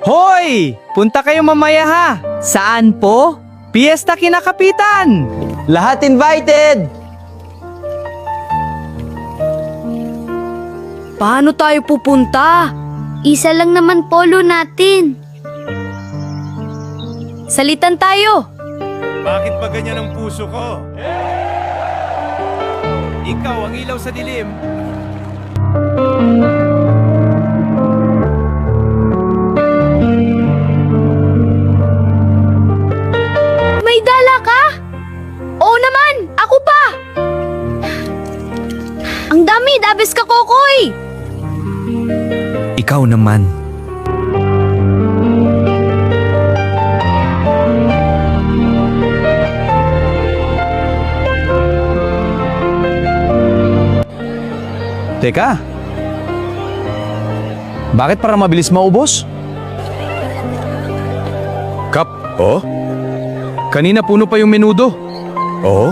Hoy! Punta kayo mamaya ha! Saan po? Piyesta kina Kapitan! Lahat invited! Paano tayo pupunta? Isa lang naman polo natin. Salitan tayo. Bakit ba ganyan ang puso ko? Ikaw ang ilaw sa dilim. May dala ka? Oo naman, ako pa. Ang dami, dabis ka, Kokoy! Ikaw naman. Teka. Bakit para mabilis maubos? Kap, oh? Kanina puno pa yung menudo. Oh?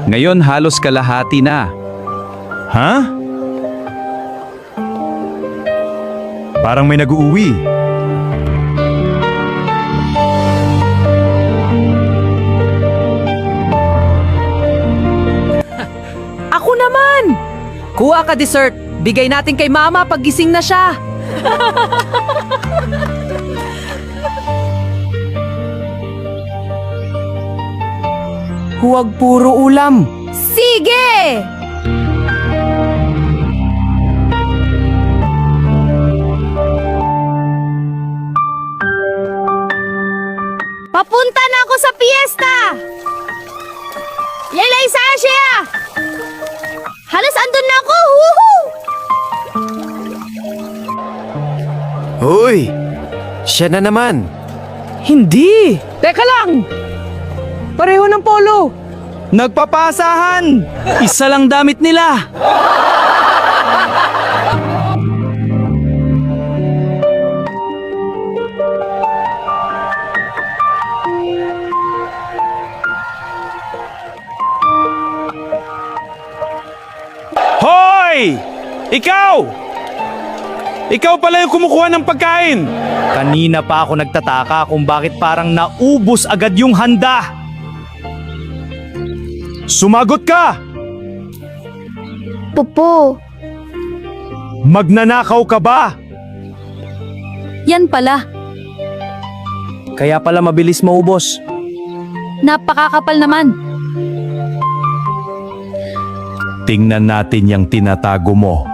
Ngayon halos kalahati na. Ha? Parang may nag-uuwi. Ako naman. Kuha ka dessert. Bigay natin kay Mama pag gising na siya. Huwag puro ulam. Sige! Papunta na ako sa piyesta! Lelay Sasha! Halos andun na ako! Woohoo! Hoy! Siya na naman! Hindi! Teka lang! Pareho ng polo! Nagpapasahan! Isa lang damit nila! Hoy! Ikaw! Ikaw pala yung kumukuha ng pagkain! Kanina pa ako nagtataka kung bakit parang naubos agad yung handa! Sumagot ka! Popo, Magnanakaw ka ba? Yan pala. Kaya pala mabilis maubos. Napakakapal naman. Tingnan natin yung tinatago mo.